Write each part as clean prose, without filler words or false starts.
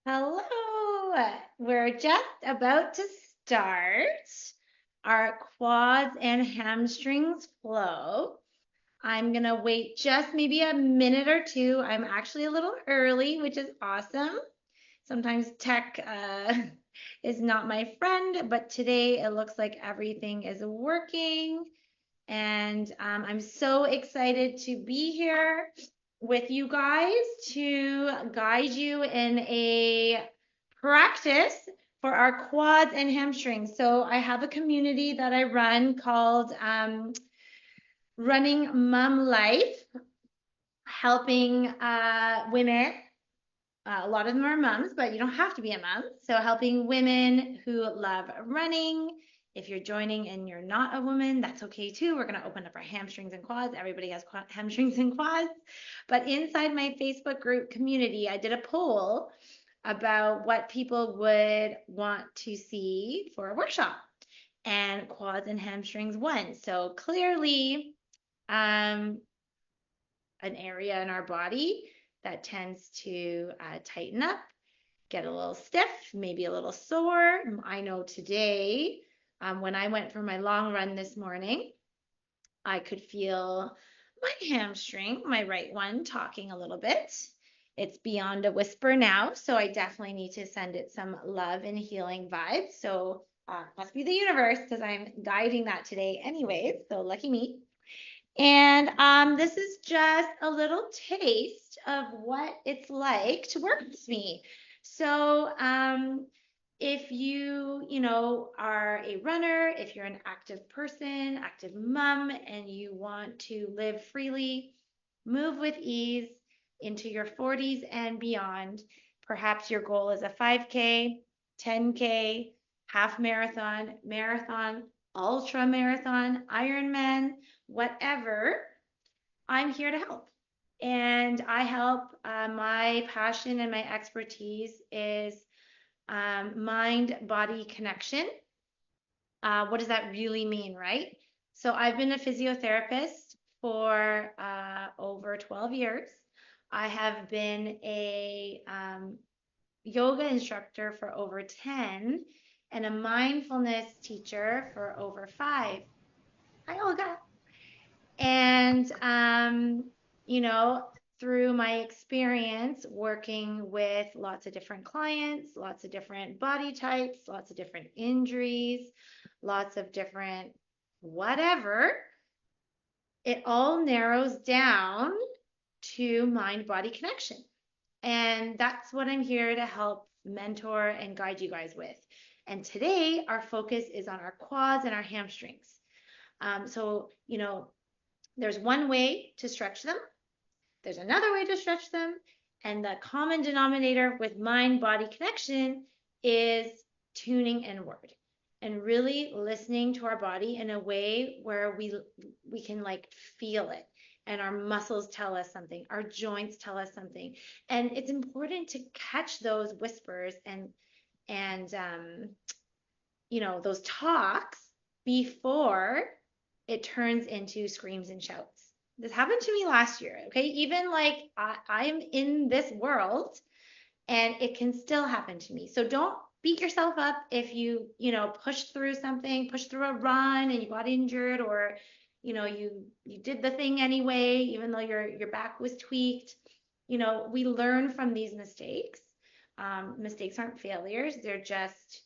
Hello. We're just about to start our quads and hamstrings flow. I'm going to wait just maybe a minute or two. I'm actually a little early, which is awesome. Sometimes tech is not my friend, but today it looks like everything is working. And I'm so excited to be here with you guys to guide you in a practice for our quads and hamstrings. So I have a community that I run called Running Mom Life, helping women. A lot of them are moms, but you don't have to be a mom. So helping women who love running. If you're joining and you're not a woman, that's okay too. We're going to open up our hamstrings and quads. Everybody has hamstrings and quads. But inside my Facebook group community, I did a poll about what people would want to see for a workshop. And quads and hamstrings won. So clearly, an area in our body that tends to tighten up, get a little stiff, maybe a little sore. I know today, when I went for my long run this morning, I could feel my hamstring, my right one, talking a little bit. It's beyond a whisper now, so I definitely need to send it some love and healing vibes. So must be the universe because I'm guiding that today anyways. So lucky me. And this is just a little taste of what it's like to work with me. So if you are a runner, if you're an active person, active mom, and you want to live freely, move with ease into your 40s and beyond, perhaps your goal is a 5K, 10K, half marathon, marathon, ultra marathon, Ironman, whatever, I'm here to help. And I help. My passion and my expertise is mind body connection. What does that really mean, right? So I've been a physiotherapist for over 12 years. I have been a yoga instructor for over 10 and a mindfulness teacher for over 5. Hi, Olga. And, you know, through my experience working with lots of different clients, lots of different body types, lots of different injuries, lots of different whatever, it all narrows down to mind body connection. And that's what I'm here to help mentor and guide you guys with. And today, our focus is on our quads and our hamstrings. So, there's one way to stretch them, there's another way to stretch them, and the common denominator with mind body connection is tuning inward and really listening to our body in a way where we can like feel it, and our muscles tell us something, our joints tell us something, and it's important to catch those whispers and those talks before it turns into screams and shouts. This happened to me last year, okay? Even like I'm in this world and it can still happen to me. So don't beat yourself up if you pushed through something, pushed through a run and you got injured, or you did the thing anyway even though your back was tweaked. We learn from these mistakes. Mistakes aren't failures, they're just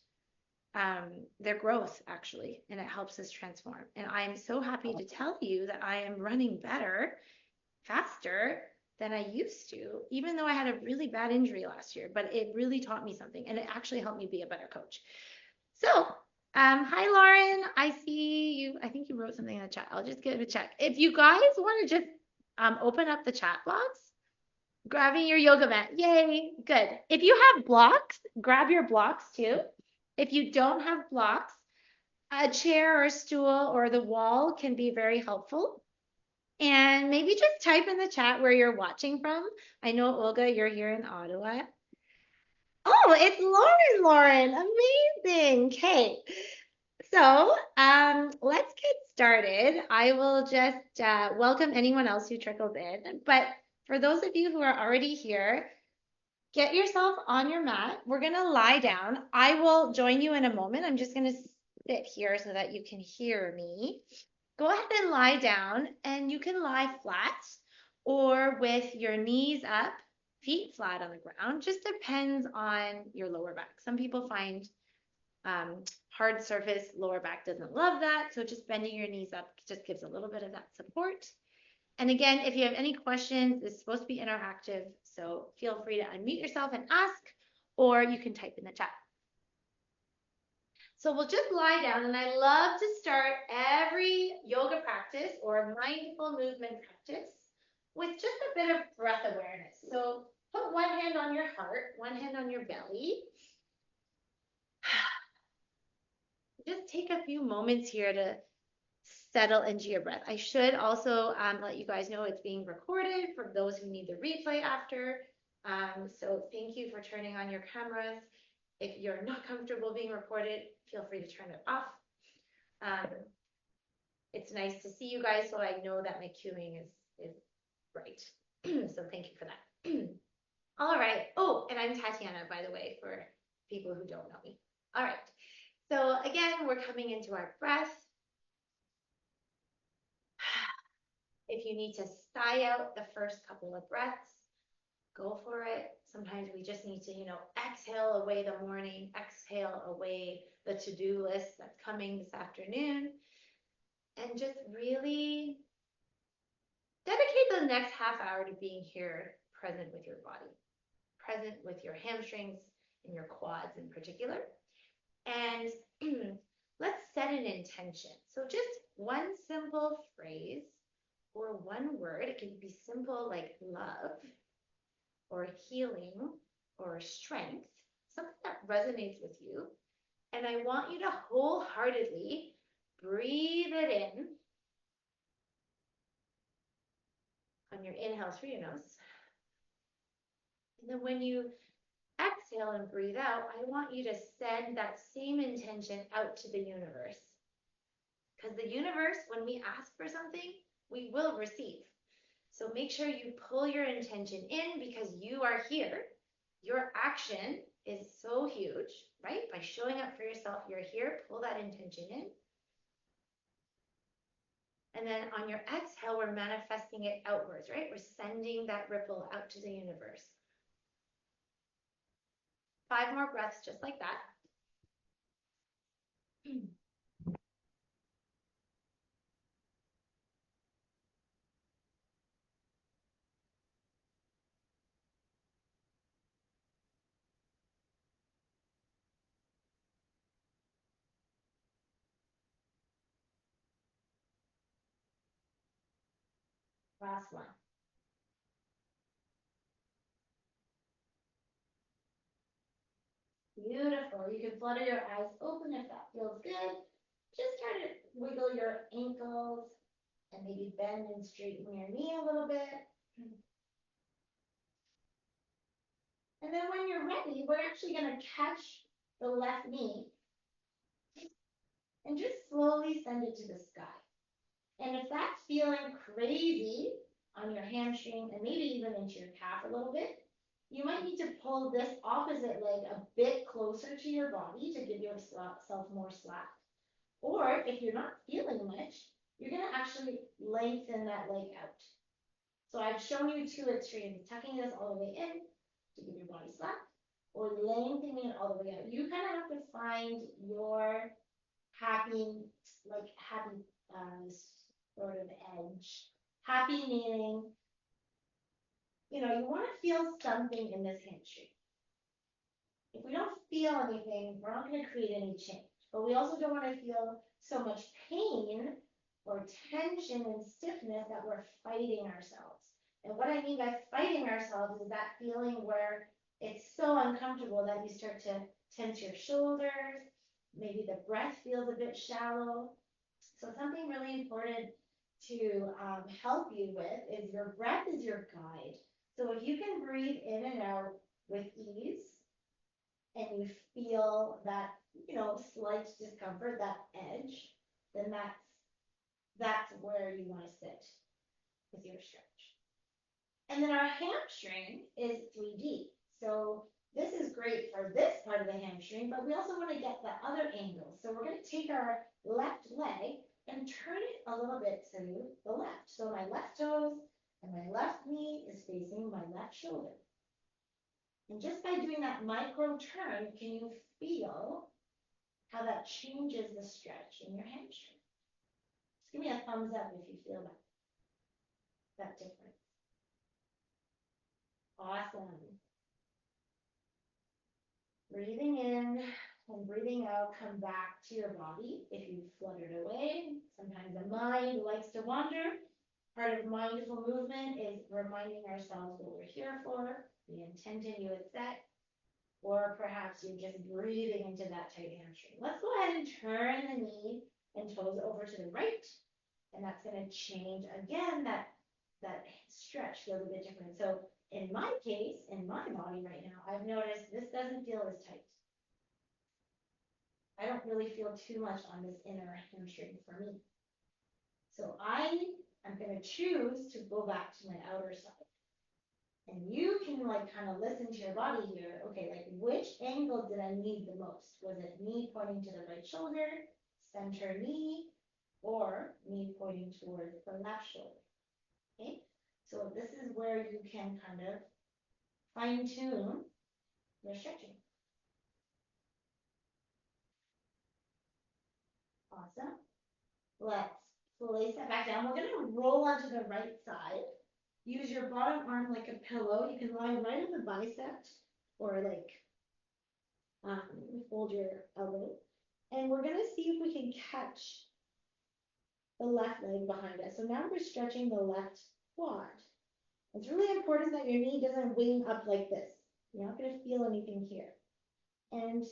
their growth actually, and it helps us transform. And I am so happy to tell you that I am running better, faster than I used to, even though I had a really bad injury last year, but it really taught me something and it actually helped me be a better coach. So, hi Lauren, I see you. I think you wrote something in the chat. I'll just give it a check. If you guys want to just open up the chat box, grabbing your yoga mat. Yay, good. If you have blocks, grab your blocks too. If you don't have blocks, a chair or a stool or the wall can be very helpful. And maybe just type in the chat where you're watching from. I know, Olga, you're here in Ottawa. Oh, it's Lauren. Amazing. Okay. So let's get started. I will just welcome anyone else who trickles in. But for those of you who are already here, Get yourself on your mat. We're going to lie down. I will join you in a moment. I'm just going to sit here so that you can hear me. Go ahead and lie down, and you can lie flat or with your knees up, feet flat on the ground. Just depends on your lower back. Some people find hard surface lower back doesn't love that. So just bending your knees up just gives a little bit of that support. And again, if you have any questions, it's supposed to be interactive, so feel free to unmute yourself and ask, or you can type in the chat. So we'll just lie down, and I love to start every yoga practice or mindful movement practice with just a bit of breath awareness. So put one hand on your heart, one hand on your belly. Just take a few moments here to settle into your breath. I should also let you guys know it's being recorded for those who need the replay after. So thank you for turning on your cameras. If you're not comfortable being recorded, feel free to turn it off. It's nice to see you guys, so I know that my cueing is right. So thank you for that. All right. Oh, and I'm Tatianna, by the way, for people who don't know me. All right. So again, we're coming into our breath. If you need to sigh out the first couple of breaths, go for it. Sometimes we just need to, exhale away the morning, exhale away the to-do list that's coming this afternoon, and just really dedicate the next half hour to being here, present with your body, present with your hamstrings and your quads in particular. And let's set an intention. So just one simple phrase or one word. It can be simple like love or healing or strength, something that resonates with you. And I want you to wholeheartedly breathe it in on your inhale through your nose. And then when you exhale and breathe out, I want you to send that same intention out to the universe. Because the universe, when we ask for something, we will receive. So make sure you pull your intention in because you are here. Your action is so huge, right? By showing up for yourself, you're here, pull that intention in. And then on your exhale, we're manifesting it outwards, right? We're sending that ripple out to the universe. 5 more breaths just like that. Last one. Beautiful. You can flutter your eyes open if that feels good. Just try to wiggle your ankles and maybe bend and straighten your knee a little bit. And then when you're ready, we're actually going to catch the left knee and just slowly send it to the sky. And if that's feeling crazy on your hamstring and maybe even into your calf a little bit, you might need to pull this opposite leg a bit closer to your body to give yourself more slack. Or if you're not feeling much, you're going to actually lengthen that leg out. So I've shown you 2 extremes, tucking this all the way in to give your body slack, or lengthening it all the way out. You kind of have to find your happy sort of edge. Happy meaning, you want to feel something in this hamstring. If we don't feel anything, we're not going to create any change. But we also don't want to feel so much pain or tension and stiffness that we're fighting ourselves. And what I mean by fighting ourselves is that feeling where it's so uncomfortable that you start to tense your shoulders. Maybe the breath feels a bit shallow. So something really important to help you with is your breath is your guide. So if you can breathe in and out with ease, and you feel that, slight discomfort, that edge, then that's where you want to sit with your stretch. And then our hamstring is 3D. So this is great for this part of the hamstring, but we also want to get the other angle. So we're going to take our left leg and turn it a little bit to the left. So my left toes and my left knee is facing my left shoulder. And just by doing that micro turn, can you feel how that changes the stretch in your hamstring? Just give me a thumbs up if you feel that difference. Awesome. Breathing in and breathing out, come back to your body. If you fluttered away, sometimes the mind likes to wander. Part of mindful movement is reminding ourselves what we're here for, the intention you had set, or perhaps you're just breathing into that tight hamstring. Let's go ahead and turn the knee and toes over to the right, and that's going to change again that stretch feels a bit different. So in my case, in my body right now, I've noticed this doesn't feel as tight. I don't really feel too much on this inner hamstring for me. So I am going to choose to go back to my outer side. And you can like kind of listen to your body here. Okay, like which angle did I need the most? Was it me pointing to the right shoulder, center knee, or me pointing towards the left shoulder? Okay, so this is where you can kind of fine tune your stretching. Awesome. Let's fully set back down. We're going to roll onto the right side. Use your bottom arm like a pillow. You can lie right on the bicep or like fold your elbow. And we're going to see if we can catch the left leg behind us. So now we're stretching the left quad. It's really important that your knee doesn't wing up like this. You're not going to feel anything here. And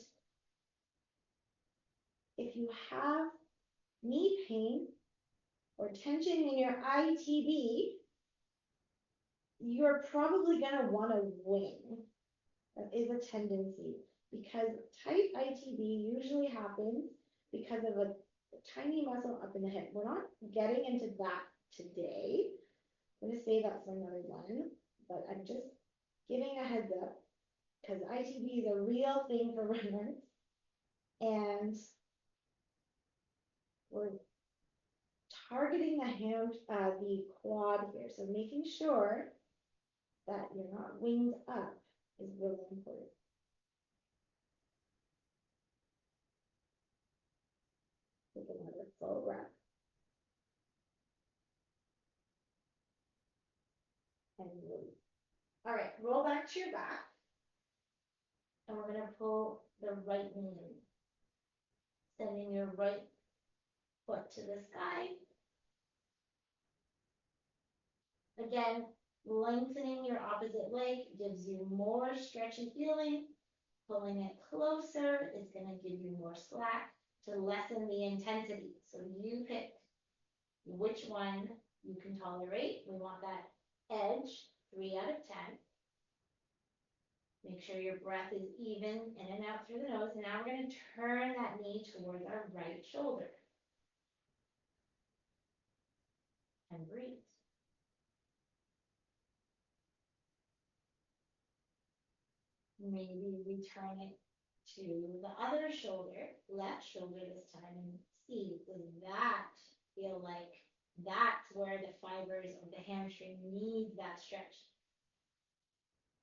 if you have knee pain or tension in your ITB, you're probably going to want to wing. That is a tendency because tight ITB usually happens because of a tiny muscle up in the hip. We're not getting into that today. I'm going to say that's another one, but I'm just giving a heads up because ITB is a real thing for runners, and we're targeting the quad here. So making sure that you're not winged up is really important. Take another full breath. And release. All right, roll back to your back. And we're going to pull the right knee in. Sending your right foot to the sky. Again, lengthening your opposite leg gives you more stretchy feeling. Pulling it closer is going to give you more slack to lessen the intensity. So you pick which one you can tolerate. We want that edge, 3 out of 10. Make sure your breath is even in and out through the nose. And now we're going to turn that knee towards our right shoulder. And breathe. Maybe return it to the other shoulder, left shoulder this time, and see, does that feel like that's where the fibers of the hamstring need that stretch?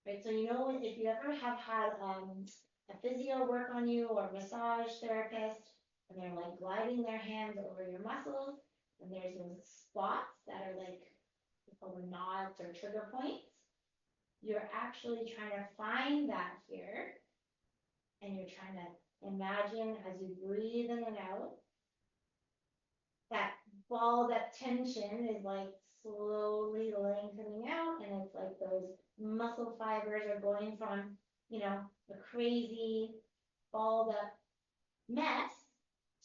Right, so you know if you ever have had a physio work on you or a massage therapist, and they're like gliding their hands over your muscles, and there's those spots that are like called knots or trigger points, you're actually trying to find that here, and you're trying to imagine as you breathe in and out, that ball, that tension is like slowly lengthening out, and it's like those muscle fibers are going from, you know, the crazy balled up mess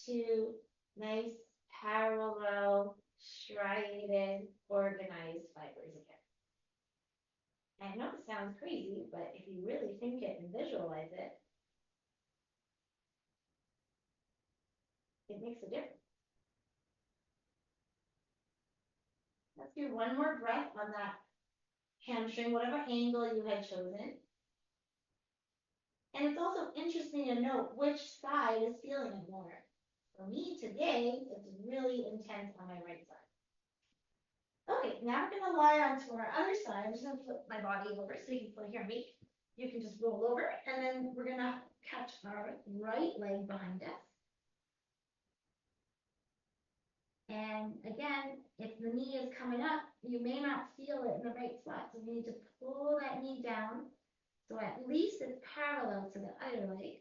to nice, parallel, striated, organized fibers again. I know it sounds crazy, but if you really think it and visualize it, it makes a difference. Let's do one more breath on that hamstring, whatever angle you had chosen. And it's also interesting to note which side is feeling it more. For me today, it's really intense on my right side. Okay, now we're gonna lie onto our other side. I'm just gonna flip my body over so you can still hear me. You can just roll over, and then we're gonna catch our right leg behind us. And again, if the knee is coming up, you may not feel it in the right spot. So you need to pull that knee down so at least it's parallel to the other leg,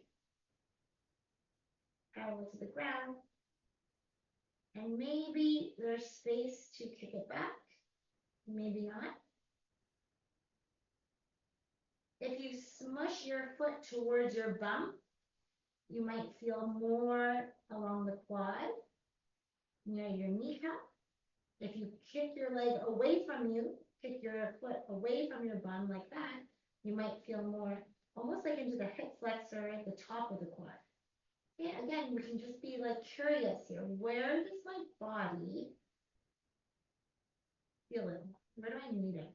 parallel to the ground. And maybe there's space to kick it back, maybe not. If you smush your foot towards your bum, you might feel more along the quad, near your kneecap. If you kick your leg away from you, kick your foot away from your bum like that, you might feel more almost like into the hip flexor at the top of the quad. Yeah, again, you can just be like curious here. Where does my body feel it? Where do I need it?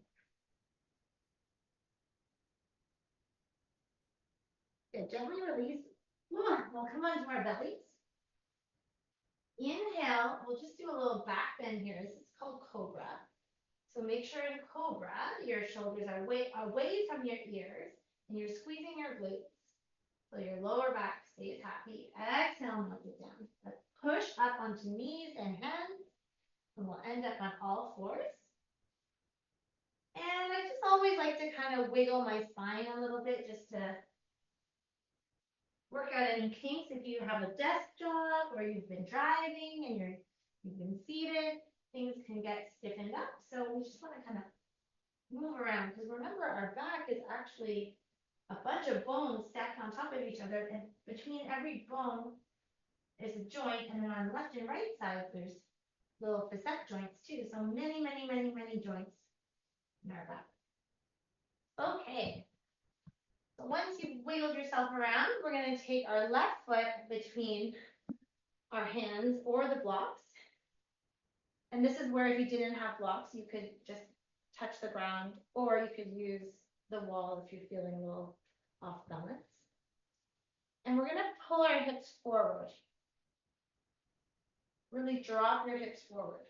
Good, gently release. We'll come onto our bellies. Inhale, we'll just do a little back bend here. This is called cobra. So make sure in cobra, your shoulders are away from your ears and you're squeezing your glutes. So your lower back stays happy. Exhale, melt it down. Let's push up onto knees and hands, and we'll end up on all fours. And I just always like to kind of wiggle my spine a little bit just to work out any kinks. If you have a desk job or you've been driving and you've been seated, things can get stiffened up. So we just want to kind of move around, because remember, our back is actually a bunch of bones stacked on top of each other, and between every bone is a joint, and then on the left and right side there's little facet joints too. So many joints in our back. Okay, so once you've wiggled yourself around, we're going to take our left foot between our hands or the blocks. And this is where if you didn't have blocks, you could just touch the ground, or you could use the wall if you're feeling a little off balance. And we're going to pull our hips forward. Really drop your hips forward.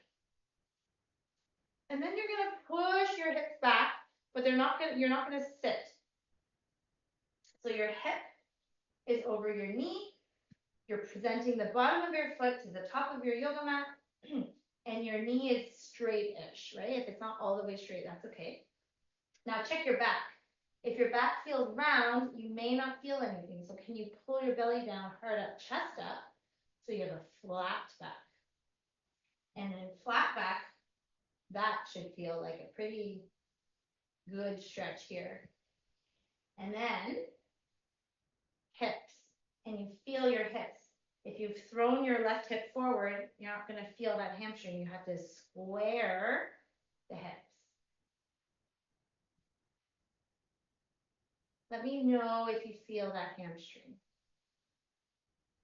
And then you're going to push your hips back, but you're not going to sit. So your hip is over your knee. You're presenting the bottom of your foot to the top of your yoga mat, and your knee is straight-ish, right? If it's not all the way straight, that's okay. Now check your back. If your back feels round, you may not feel anything. So can you pull your belly down, hard up, chest up, so you have a flat back. And then flat back, that should feel like a pretty good stretch here. And then hips, and you feel your hips. If you've thrown your left hip forward, you're not going to feel that hamstring. You have to square the hips. Let me know if you feel that hamstring.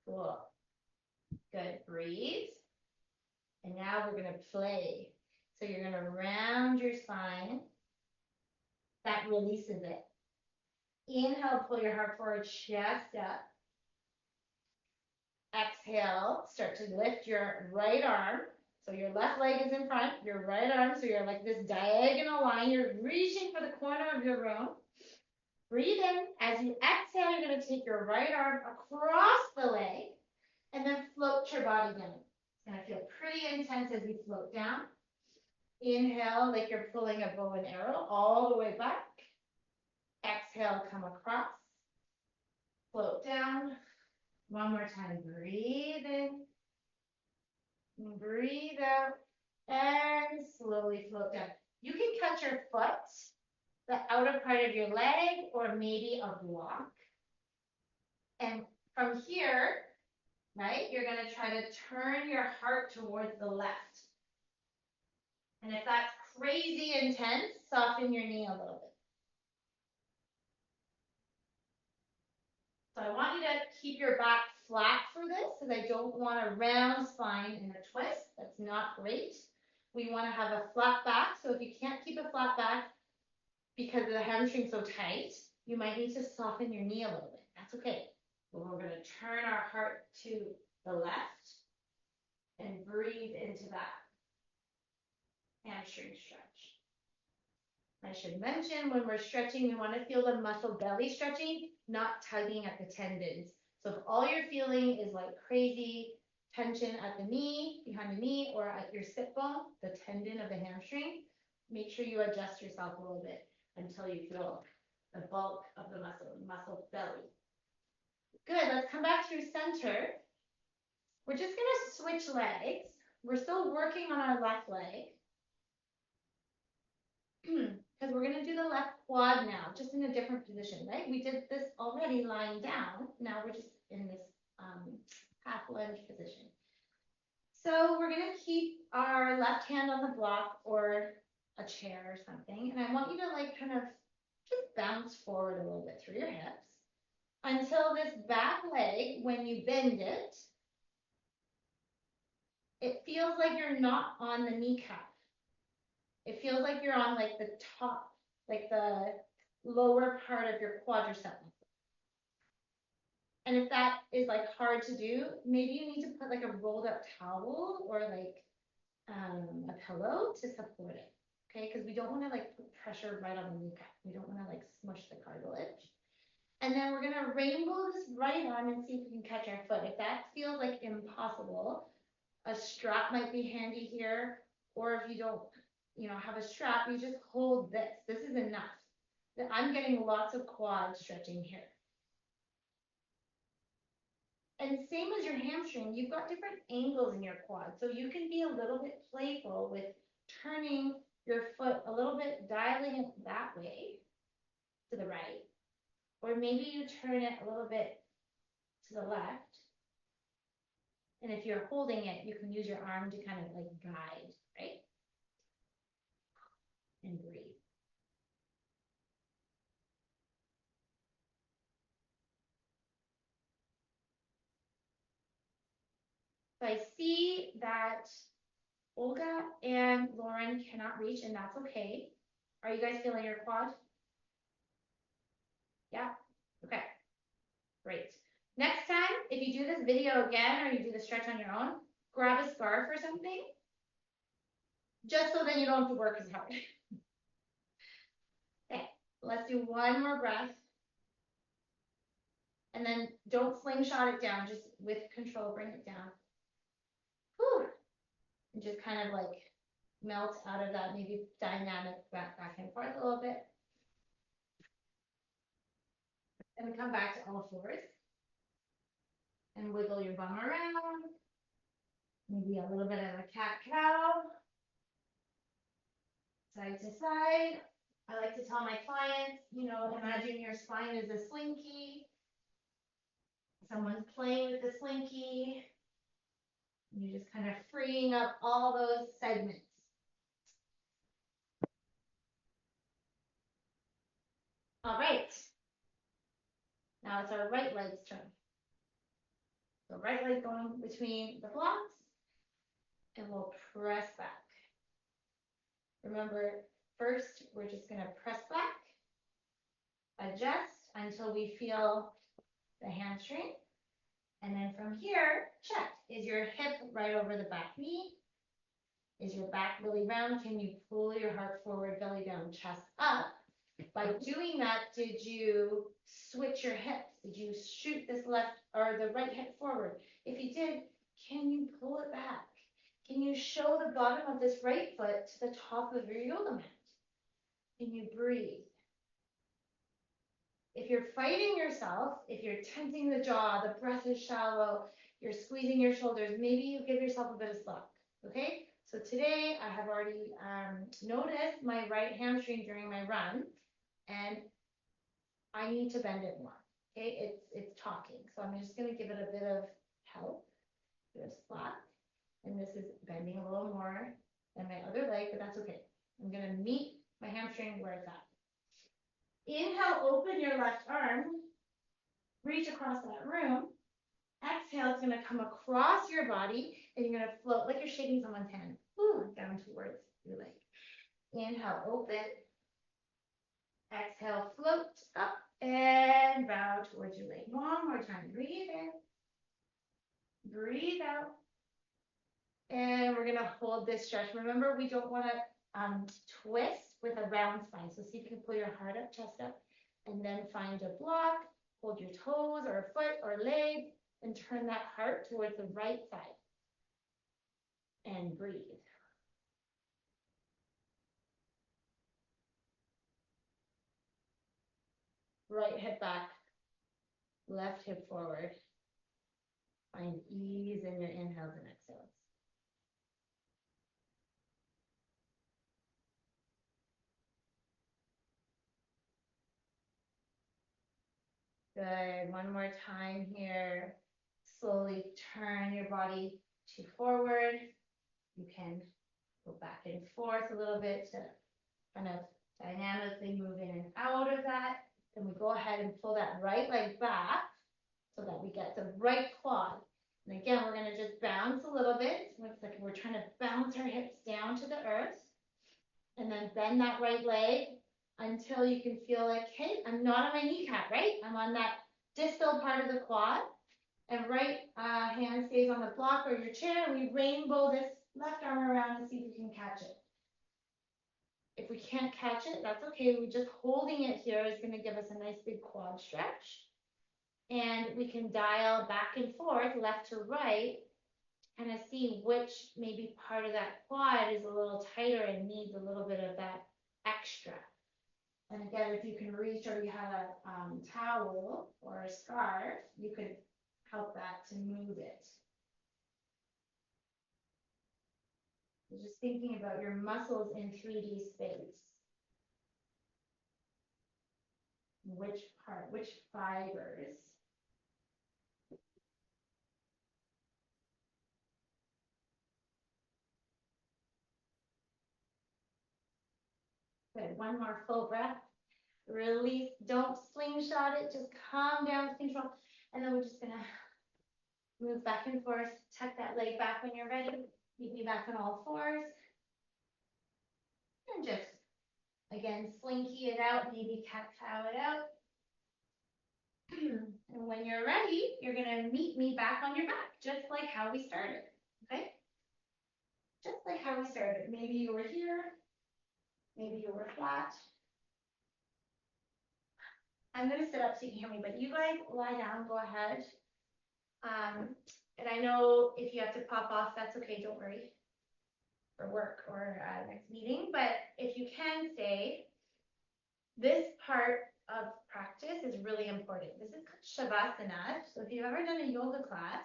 Cool. Good. Breathe. And now we're going to play. So you're going to round your spine. That releases it. Inhale, pull your heart forward, chest up. Exhale, start to lift your right arm. So your left leg is in front, your right arm, so you're like this diagonal line. You're reaching for the corner of your room. Breathe in. As you exhale, you're going to take your right arm across the leg and then float your body down. It's going to feel pretty intense as you float down. Inhale, like you're pulling a bow and arrow all the way back. Exhale, come across. Float down. One more time. Breathe in. Breathe out. And slowly float down. You can catch your foot, the outer part of your leg, or maybe a block. And from here, right, you're going to try to turn your heart towards the left. And if that's crazy intense, soften your knee a little bit. So I want you to keep your back flat for this, because I don't want a round spine in a twist. That's not great. We want to have a flat back. So if you can't keep a flat back because the hamstring's so tight, you might need to soften your knee a little bit. that's okay. But we're going to turn our heart to the left and breathe into that hamstring stretch. I should mention when we're stretching, we want to feel the muscle belly stretching, not tugging at the tendons. So if all you're feeling is like crazy tension at the knee, behind the knee, or at your sit bone, the tendon of the hamstring, make sure you adjust yourself a little bit until you feel the bulk of the muscle belly. Good, let's come back through center. We're just gonna switch legs. We're still working on our left leg. Because we're gonna do the left quad now, just in a different position, right? We did this already lying down. Now we're just in this half lunge position. So we're gonna keep our left hand on the block or a chair or something. And I want you to like kind of just bounce forward a little bit through your hips until this back leg, when you bend it, it feels like you're not on the kneecap. It feels like you're on like the top, like the lower part of your quadricep. And if that is like hard to do, maybe you need to put like a rolled up towel or like a pillow to support it. Okay, because we don't want to like put pressure right on the kneecap. We don't want to like smush the cartilage. And then we're gonna rainbow this right arm and see if we can catch our foot. If that feels like impossible, a strap might be handy here, or if you don't, have a strap, you just hold this. This is enough. I'm getting lots of quad stretching here. And same as your hamstring, you've got different angles in your quad. So you can be a little bit playful with turning your foot a little bit, dialing it that way to the right. Or maybe you turn it a little bit to the left. And if you're holding it, you can use your arm to kind of like guide, right? And breathe. So I see that Olga and Lauren cannot reach, and that's okay. Are you guys feeling your quad? Yeah? Okay. Great. Next time, if you do this video again or you do the stretch on your own, grab a scarf or something, just so then you don't have to work as hard. Okay, let's do one more breath. And then don't slingshot it down, just with control, bring it down. Whew. And just kind of like melt out of that, maybe dynamic back and forth a little bit. And come back to all fours. And wiggle your bum around. Maybe a little bit of a cat-cow. Side to side. I like to tell my clients, imagine your spine is a slinky. Someone's playing with the slinky. You're just kind of freeing up all those segments. All right. Now it's our right leg's turn. So right leg going between the blocks, and we'll press back. Remember, first we're just going to press back, adjust until we feel the hamstring. And then from here, check. Is your hip right over the back knee? Is your back really round? Can you pull your heart forward, belly down, chest up? By doing that, did you switch your hips? Did you shoot this left or the right hip forward? If you did, can you pull it back? Can you show the bottom of this right foot to the top of your yoga mat? Can you breathe? If you're fighting yourself, if you're tensing the jaw, the breath is shallow, you're squeezing your shoulders, maybe you give yourself a bit of slack, okay? So today I have already noticed my right hamstring during my run, and I need to bend it more, okay? It's talking, so I'm just gonna give it a bit of help, a bit of slack, and this is bending a little more than my other leg, but that's okay. I'm gonna meet my hamstring where it's at. Inhale, open your left arm, reach across that room. Exhale, it's gonna come across your body, and you're gonna float like you're shaking someone's hand, down towards your leg. Inhale, open. Exhale, float up. And bow towards your leg. One more time. Breathe in. Breathe out. And we're gonna hold this stretch. Remember, we don't wanna twist with a round spine. So see if you can pull your heart up, chest up, and then find a block, hold your toes or a foot or leg, and turn that heart towards the right side. And breathe. Right hip back, left hip forward. Find ease in your inhales and exhales. Good. One more time here. Slowly turn your body to forward. You can go back and forth a little bit to kind of dynamically move in and out of that. Then we go ahead and pull that right leg back so that we get the right quad. And again, we're going to just bounce a little bit. It looks like we're trying to bounce our hips down to the earth. And then bend that right leg until you can feel like, hey, I'm not on my kneecap, right? I'm on that distal part of the quad. And right hand stays on the block or your chair. And we rainbow this left arm around and see if we can catch it. If we can't catch it, that's okay. We just holding it here is going to give us a nice big quad stretch. And we can dial back and forth, left to right, kind of see which maybe part of that quad is a little tighter and needs a little bit of that extra. And again, if you can reach or you have a towel or a scarf, you could help that to move it. You're just thinking about your muscles in 3D space. Which part, which fibers. Good, one more full breath. Release, don't slingshot it, just calm down, control. And then we're just gonna move back and forth, tuck that leg back when you're ready. Meet me back on all fours. And just, again, slinky it out, maybe cat-cow it out. And when you're ready, you're gonna meet me back on your back, just like how we started, okay? Just like how we started. Maybe you were here, maybe you were flat. I'm gonna sit up so you can hear me, but you guys lie down, go ahead. And I know if you have to pop off, that's okay, don't worry, for work or next meeting, but if you can stay, this part of practice is really important. This is Shavasana. So if you've ever done a yoga class,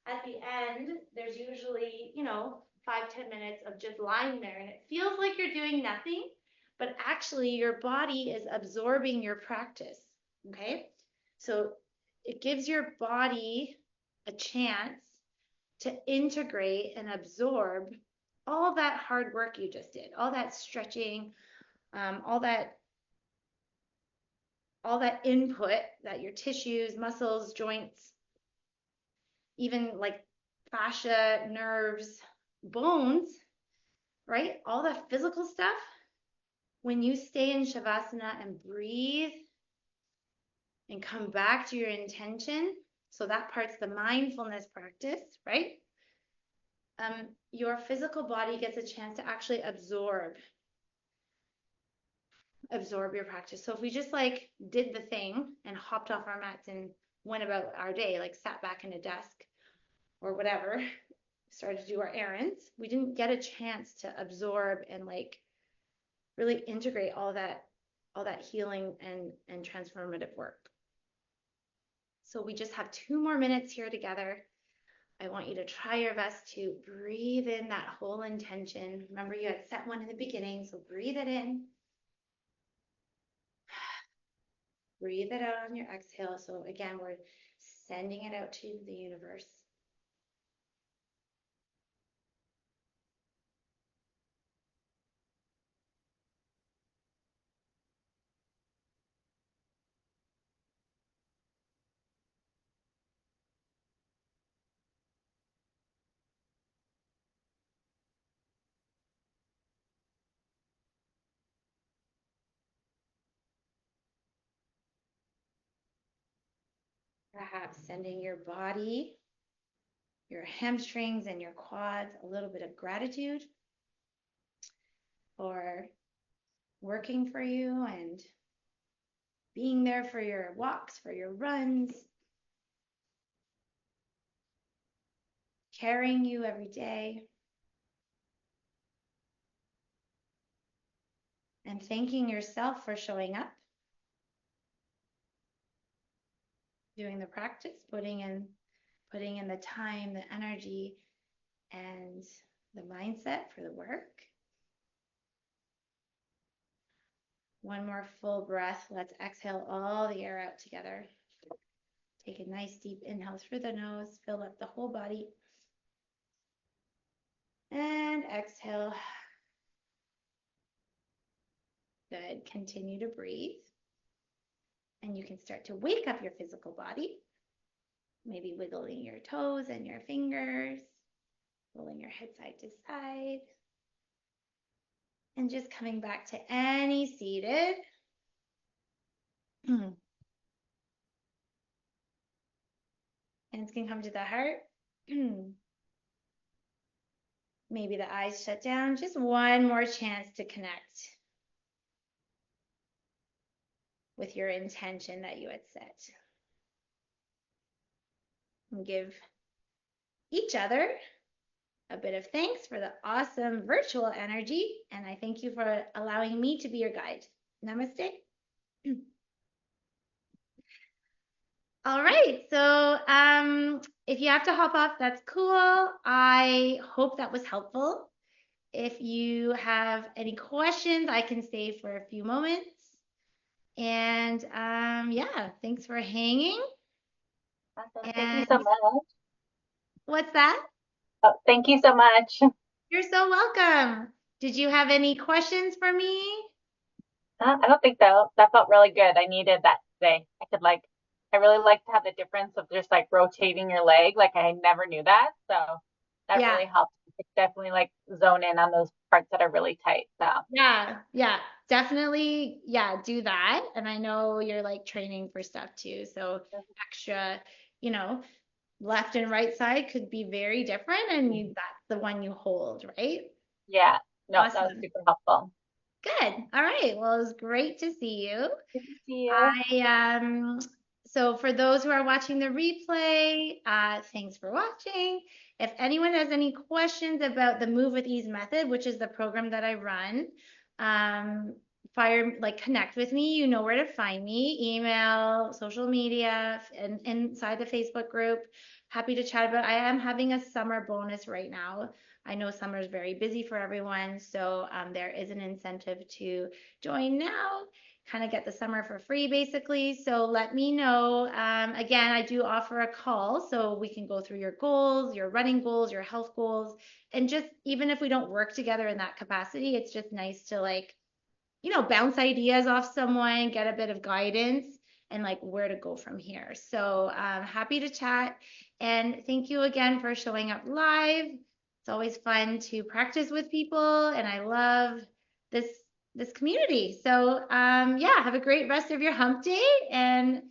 at the end, there's usually, 5-10 minutes of just lying there and it feels like you're doing nothing, but actually your body is absorbing your practice, okay? So it gives your body a chance to integrate and absorb all that hard work you just did, all that stretching, all that input that your tissues, muscles, joints, even like fascia, nerves, bones, right? All that physical stuff. When you stay in Shavasana and breathe and come back to your intention, so that part's the mindfulness practice, right? Your physical body gets a chance to actually absorb your practice. So if we just like did the thing and hopped off our mats and went about our day, like sat back in a desk or whatever, started to do our errands, we didn't get a chance to absorb and like really integrate all that healing and transformative work. So we just have 2 more minutes here together. I want you to try your best to breathe in that whole intention. Remember, you had set one in the beginning, so breathe it in. Breathe it out on your exhale. So again, we're sending it out to the universe. Perhaps sending your body, your hamstrings and your quads a little bit of gratitude for working for you and being there for your walks, for your runs, carrying you every day, and thanking yourself for showing up, doing the practice, putting in the time, the energy, and the mindset for the work. One more full breath. Let's exhale all the air out together. Take a nice deep inhale through the nose, fill up the whole body. And exhale. Good. Continue to breathe. And you can start to wake up your physical body. Maybe wiggling your toes and your fingers, rolling your head side to side. And just coming back to any seated. Hands can come to the heart. Maybe the eyes shut down. Just one more chance to connect with your intention that you had set. And give each other a bit of thanks for the awesome virtual energy. And I thank you for allowing me to be your guide. Namaste. All right. So if you have to hop off, that's cool. I hope that was helpful. If you have any questions, I can stay for a few moments. And yeah, thanks for hanging. Awesome. Thank you so much. What's that? Oh, thank you so much. You're so welcome. Did you have any questions for me? I don't think that felt really good. I needed that today. I really like to have the difference of just like rotating your leg. Like I never knew that. So that Yeah. really helps. It's definitely like zone in on those parts that are really tight. So Yeah, definitely. Yeah, do that. And I know you're like training for stuff too. So extra, you know, left and right side could be very different and that's the one you hold, right? yeah, no, that was Awesome. super helpful. Good. All right. Well, it was great to see you. Good to see you. I so for those who are watching the replay, thanks for watching. If anyone has any questions about the Move with Ease method, which is the program that I run, connect with me. You know where to find me, email, social media, and inside the Facebook group. Happy to chat about it. I am having a summer bonus right now. I know summer is very busy for everyone, so there is an incentive to join now, kind of get the summer for free basically. So let me know. Again, I do offer a call so we can go through your goals, your running goals, your health goals, and just even if we don't work together in that capacity, it's just nice to like, bounce ideas off someone, get a bit of guidance and like where to go from here. So happy to chat. And thank you again for showing up live. It's always fun to practice with people and I love this community. So yeah, have a great rest of your hump day. And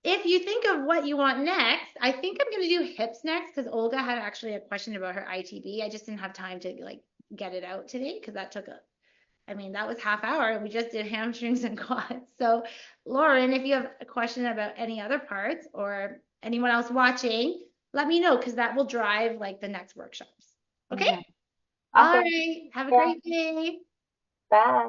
if you think of what you want next, I think I'm going to do hips next because Olga had actually a question about her ITB. I just didn't have time to like get it out today because that took that was half hour and we just did hamstrings and quads. So Lauren, if you have a question about any other parts or anyone else watching, let me know because that will drive like the next workshops. Okay? Mhm. All Awesome. right. Have a Yeah. great day. Bye.